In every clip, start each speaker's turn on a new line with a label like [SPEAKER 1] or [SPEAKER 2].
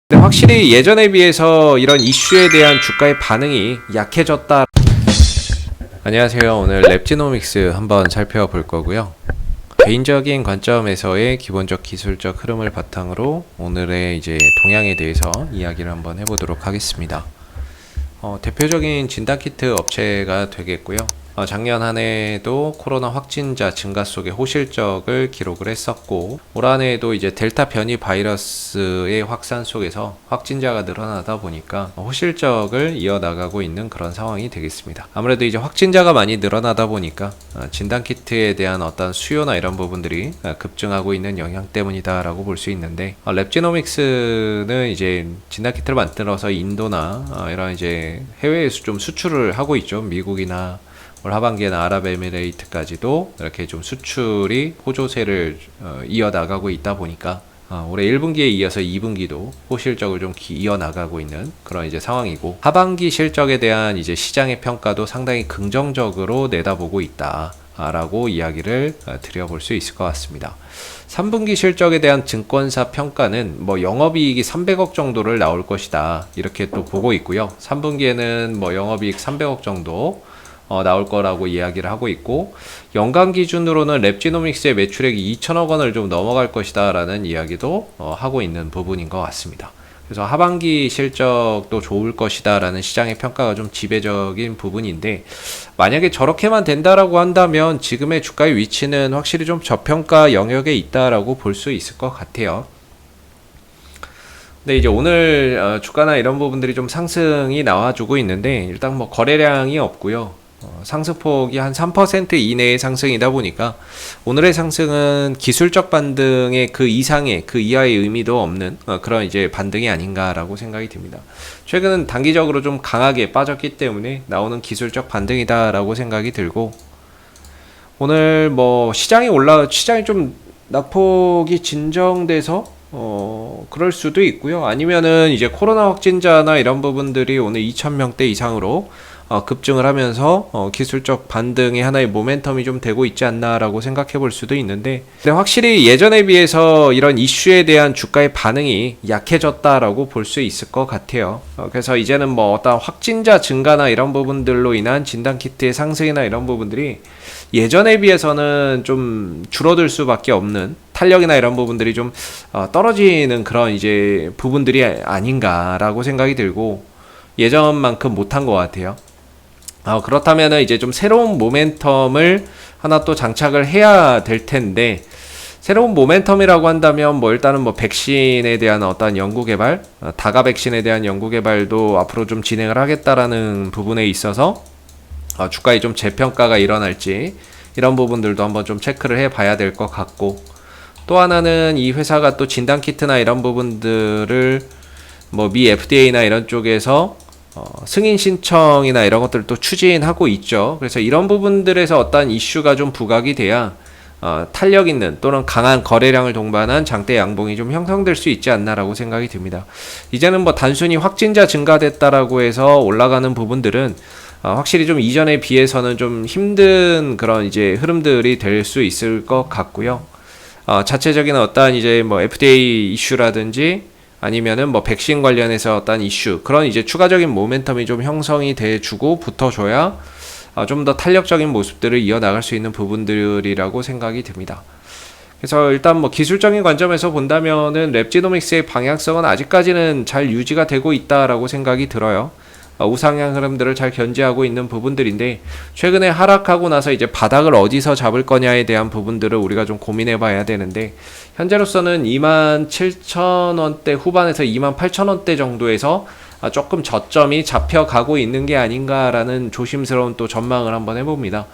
[SPEAKER 1] 근데 확실히 예전에 비해서 이런 이슈에 대한 주가의 반응이 약해졌다. 안녕하세요. 오늘 랩지노믹스 한번 살펴볼 거고요. 개인적인 관점에서의 기본적 기술적 흐름을 바탕으로 오늘의 이제 동향에 대해서 이야기를 한번 해보도록 하겠습니다. 대표적인 진단키트 업체가 되겠고요. 작년 한 해에도 코로나 확진자 증가 속에 호실적을 기록을 했었고, 올 한 해에도 이제 델타 변이 바이러스의 확산 속에서 확진자가 늘어나다 보니까 호실적을 이어나가고 있는 그런 상황이 되겠습니다. 아무래도 이제 확진자가 많이 늘어나다 보니까 진단키트에 대한 어떤 수요나 이런 부분들이 급증하고 있는 영향 때문이다라고 볼 수 있는데, 랩지노믹스는 이제 진단키트를 만들어서 인도나 이런 이제 해외에 좀 수출을 하고 있죠. 미국이나 올 하반기에는 아랍에미레이트까지도 이렇게 좀 수출이 호조세를 이어나가고 있다 보니까 올해 1분기에 이어서 2분기도 호실적을 좀 이어나가고 있는 그런 이제 상황이고, 하반기 실적에 대한 이제 시장의 평가도 상당히 긍정적으로 내다보고 있다 라고 이야기를 드려볼 수 있을 것 같습니다. 3분기 실적에 대한 증권사 평가는 뭐 영업이익이 300억 정도를 나올 것이다 이렇게 또 보고 있고요. 3분기에는 뭐 영업이익 300억 정도 나올 거라고 이야기를 하고 있고, 연간 기준으로는 랩지노믹스의 매출액이 2천억 원을 좀 넘어갈 것이다 라는 이야기도 하고 있는 부분인 것 같습니다. 그래서 하반기 실적도 좋을 것이다 라는 시장의 평가가 좀 지배적인 부분인데, 만약에 저렇게만 된다라고 한다면 지금의 주가의 위치는 확실히 좀 저평가 영역에 있다라고 볼 수 있을 것 같아요. 근데 이제 오늘 주가나 이런 부분들이 좀 상승이 나와주고 있는데, 일단 뭐 거래량이 없고요. 상승폭이 한 3% 이내의 상승이다 보니까 오늘의 상승은 기술적 반등의 그 이상의 그 이하의 의미도 없는 그런 이제 반등이 아닌가라고 생각이 듭니다. 최근은 단기적으로 좀 강하게 빠졌기 때문에 나오는 기술적 반등이다라고 생각이 들고, 오늘 뭐 시장이 좀 낙폭이 진정돼서 그럴 수도 있고요. 아니면은 이제 코로나 확진자나 이런 부분들이 오늘 2,000명대 이상으로 급증을 하면서 기술적 반등의 하나의 모멘텀이 좀 되고 있지 않나라고 생각해 볼 수도 있는데, 근데 확실히 예전에 비해서 이런 이슈에 대한 주가의 반응이 약해졌다라고 볼 수 있을 것 같아요. 그래서 이제는 뭐 어떤 확진자 증가나 이런 부분들로 인한 진단키트의 상승이나 이런 부분들이 예전에 비해서는 좀 줄어들 수밖에 없는, 탄력이나 이런 부분들이 좀 떨어지는 그런 이제 부분들이 아닌가라고 생각이 들고, 예전만큼 못한 것 같아요. 그렇다면은 이제 좀 새로운 모멘텀을 하나 또 장착을 해야 될 텐데, 새로운 모멘텀이라고 한다면 뭐 일단은 뭐 백신에 대한 어떤 연구 개발, 다가 백신에 대한 연구 개발도 앞으로 좀 진행을 하겠다라는 부분에 있어서 주가에 좀 재평가가 일어날지 이런 부분들도 한번 좀 체크를 해 봐야 될 것 같고, 또 하나는 이 회사가 또 진단키트나 이런 부분들을 뭐 미 FDA나 이런 쪽에서 승인 신청이나 이런 것들을 또 추진하고 있죠. 그래서 이런 부분들에서 어떤 이슈가 좀 부각이 돼야 탄력 있는 또는 강한 거래량을 동반한 장대 양봉이 좀 형성될 수 있지 않나라고 생각이 듭니다. 이제는 뭐 단순히 확진자 증가됐다라고 해서 올라가는 부분들은 확실히 좀 이전에 비해서는 좀 힘든 그런 이제 흐름들이 될 수 있을 것 같고요. 자체적인 어떤 이제 뭐 FDA 이슈라든지 아니면은 뭐 백신 관련해서 어떤 이슈, 그런 이제 추가적인 모멘텀이 좀 형성이 돼주고 붙어줘야 좀 더 탄력적인 모습들을 이어나갈 수 있는 부분들이라고 생각이 듭니다. 그래서 일단 뭐 기술적인 관점에서 본다면은 랩지노믹스의 방향성은 아직까지는 잘 유지가 되고 있다라고 생각이 들어요. 우상향 흐름들을 잘 견제하고 있는 부분들인데, 최근에 하락하고 나서 이제 바닥을 어디서 잡을 거냐에 대한 부분들을 우리가 좀 고민해 봐야 되는데, 현재로서는 27,000원대 후반에서 28,000원대 정도에서 조금 저점이 잡혀가고 있는 게 아닌가라는 조심스러운 또 전망을 한번 해봅니다.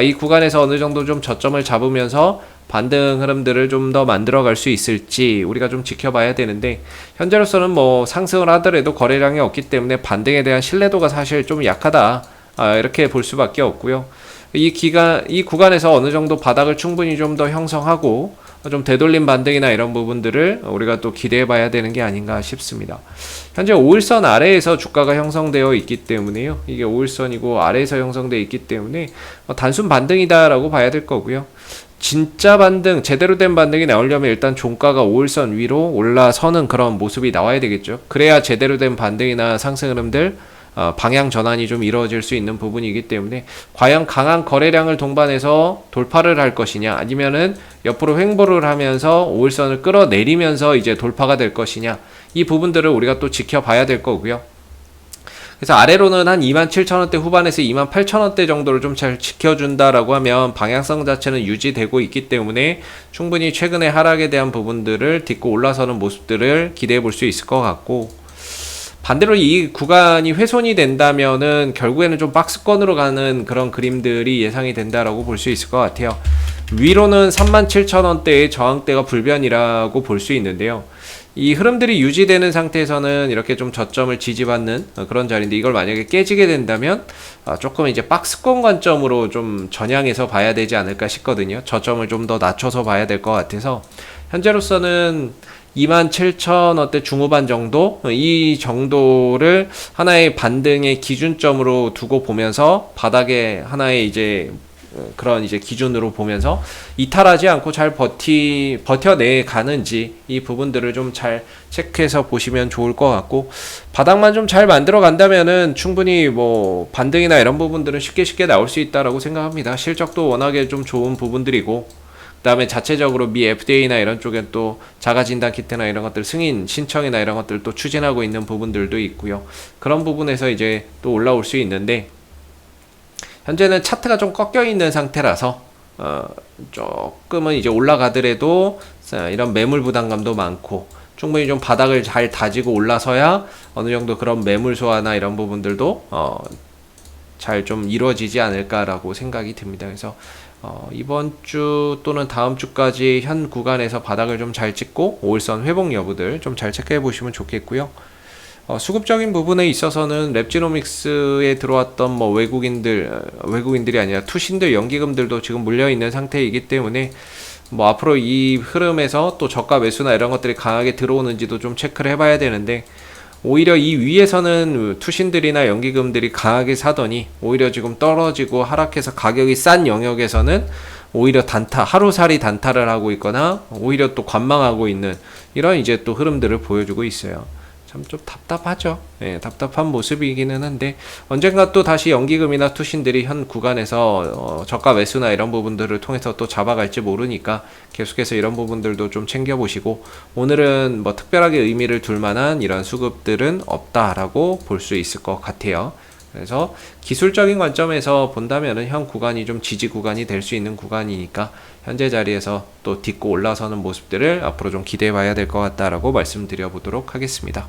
[SPEAKER 1] 이 구간에서 어느 정도 좀 저점을 잡으면서 반등 흐름들을 좀 더 만들어갈 수 있을지 우리가 좀 지켜봐야 되는데, 현재로서는 뭐 상승을 하더라도 거래량이 없기 때문에 반등에 대한 신뢰도가 사실 좀 약하다 이렇게 볼 수밖에 없고요. 이 구간에서 어느 정도 바닥을 충분히 좀 더 형성하고 좀 되돌림 반등이나 이런 부분들을 우리가 또 기대해 봐야 되는 게 아닌가 싶습니다. 현재 5일선 아래에서 주가가 형성되어 있기 때문에요. 이게 5일선이고 아래에서 형성되어 있기 때문에 단순 반등이다 라고 봐야 될 거고요. 진짜 반등, 제대로 된 반등이 나오려면 일단 종가가 5일선 위로 올라서는 그런 모습이 나와야 되겠죠. 그래야 제대로 된 반등이나 상승 흐름들 방향 전환이 좀 이루어질 수 있는 부분이기 때문에 과연 강한 거래량을 동반해서 돌파를 할 것이냐, 아니면은 옆으로 횡보를 하면서 5일선을 끌어내리면서 이제 돌파가 될 것이냐, 이 부분들을 우리가 또 지켜봐야 될 거고요. 그래서 아래로는 한 27,000원대 후반에서 28,000원대 정도를 좀 잘 지켜준다라고 하면 방향성 자체는 유지되고 있기 때문에 충분히 최근의 하락에 대한 부분들을 딛고 올라서는 모습들을 기대해 볼 수 있을 것 같고, 반대로 이 구간이 훼손이 된다면은 결국에는 좀 박스권으로 가는 그런 그림들이 예상이 된다라고 볼 수 있을 것 같아요. 위로는 37,000원대의 저항대가 불변이라고 볼 수 있는데요. 이 흐름들이 유지되는 상태에서는 이렇게 좀 저점을 지지받는 그런 자리인데, 이걸 만약에 깨지게 된다면 조금 이제 박스권 관점으로 좀 전향해서 봐야 되지 않을까 싶거든요. 저점을 좀 더 낮춰서 봐야 될 것 같아서 현재로서는 27,000원대 중후반 정도, 이 정도를 하나의 반등의 기준점으로 두고 보면서 바닥에 하나의 이제 그런 이제 기준으로 보면서 이탈하지 않고 잘 버텨내 가는지, 이 부분들을 좀 잘 체크해서 보시면 좋을 것 같고, 바닥만 좀 잘 만들어 간다면은 충분히 뭐 반등이나 이런 부분들은 쉽게 나올 수 있다라고 생각합니다. 실적도 워낙에 좀 좋은 부분들이고, 그 다음에 자체적으로 미 FDA나 이런 쪽에 또 자가진단 키트나 이런 것들 승인 신청이나 이런 것들 또 추진하고 있는 부분들도 있고요. 그런 부분에서 이제 또 올라올 수 있는데, 현재는 차트가 좀 꺾여 있는 상태라서 조금은 이제 올라가더라도 이런 매물 부담감도 많고, 충분히 좀 바닥을 잘 다지고 올라서야 어느 정도 그런 매물 소화나 이런 부분들도 잘 좀 이루어지지 않을까라고 생각이 듭니다. 그래서 이번 주 또는 다음 주까지 현 구간에서 바닥을 좀 잘 찍고 5일선 회복 여부들 좀 잘 체크해 보시면 좋겠고요. 수급적인 부분에 있어서는 랩지노믹스에 들어왔던 뭐 외국인들이 아니라 투신들, 연기금들도 지금 물려 있는 상태이기 때문에 뭐 앞으로 이 흐름에서 또 저가 매수나 이런 것들이 강하게 들어오는지도 좀 체크를 해봐야 되는데, 오히려 이 위에서는 투신들이나 연기금들이 강하게 사더니 오히려 지금 떨어지고 하락해서 가격이 싼 영역에서는 오히려 하루살이 단타를 하고 있거나 오히려 또 관망하고 있는 이런 이제 또 흐름들을 보여주고 있어요. 참 좀 답답하죠. 예, 답답한 모습이기는 한데, 언젠가 또 다시 연기금이나 투신들이 현 구간에서 저가 매수나 이런 부분들을 통해서 또 잡아갈지 모르니까 계속해서 이런 부분들도 좀 챙겨보시고, 오늘은 뭐 특별하게 의미를 둘 만한 이런 수급들은 없다라고 볼 수 있을 것 같아요. 그래서 기술적인 관점에서 본다면은 현 구간이 좀 지지 구간이 될 수 있는 구간이니까 현재 자리에서 또 딛고 올라서는 모습들을 앞으로 좀 기대해 봐야 될 것 같다라고 말씀드려 보도록 하겠습니다.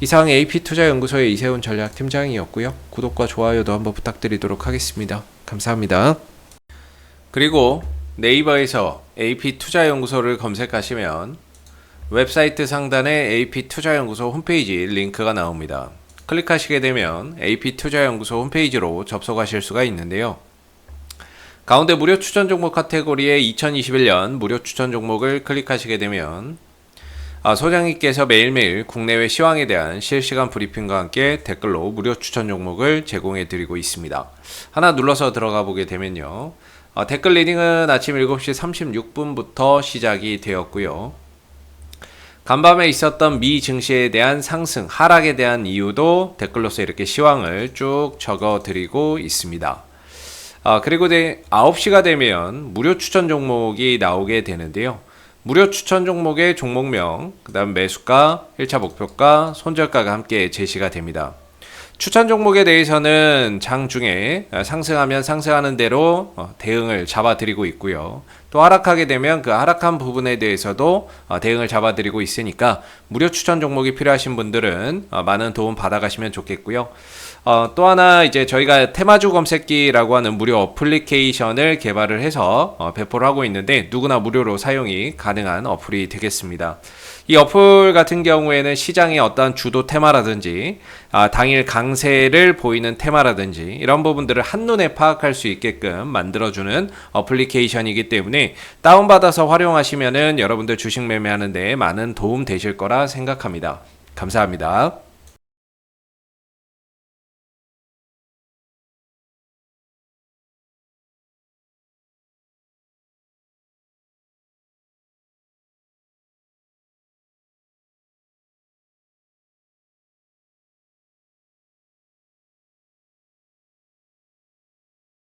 [SPEAKER 1] 이상 AP투자연구소의 이세훈 전략팀장이었고요. 구독과 좋아요도 한번 부탁드리도록 하겠습니다. 감사합니다. 그리고 네이버에서 AP투자연구소를 검색하시면 웹사이트 상단에 AP투자연구소 홈페이지 링크가 나옵니다. 클릭하시게 되면 AP투자연구소 홈페이지로 접속하실 수가 있는데요. 가운데 무료 추천 종목 카테고리에 2021년 무료 추천 종목을 클릭하시게 되면 소장님께서 매일매일 국내외 시황에 대한 실시간 브리핑과 함께 댓글로 무료 추천 종목을 제공해 드리고 있습니다. 하나 눌러서 들어가 보게 되면요. 댓글 리딩은 아침 7시 36분부터 시작이 되었고요. 간밤에 있었던 미 증시에 대한 상승, 하락에 대한 이유도 댓글로서 이렇게 시황을 쭉 적어 드리고 있습니다. 그리고 9시가 되면 무료 추천 종목이 나오게 되는데요. 무료 추천 종목의 종목명, 그 다음 매수가, 1차 목표가, 손절가가 함께 제시가 됩니다. 추천 종목에 대해서는 장 중에 상승하면 상승하는 대로 대응을 잡아드리고 있고요. 또 하락하게 되면 그 하락한 부분에 대해서도 대응을 잡아드리고 있으니까 무료 추천 종목이 필요하신 분들은 많은 도움 받아가시면 좋겠고요. 또 하나 이제 저희가 테마주 검색기라고 하는 무료 어플리케이션을 개발을 해서 배포를 하고 있는데, 누구나 무료로 사용이 가능한 어플이 되겠습니다. 이 어플 같은 경우에는 시장의 어떤 주도 테마라든지 당일 강세를 보이는 테마라든지 이런 부분들을 한눈에 파악할 수 있게끔 만들어주는 어플리케이션이기 때문에 다운받아서 활용하시면은 여러분들 주식 매매하는 데 많은 도움 되실 거라 생각합니다. 감사합니다.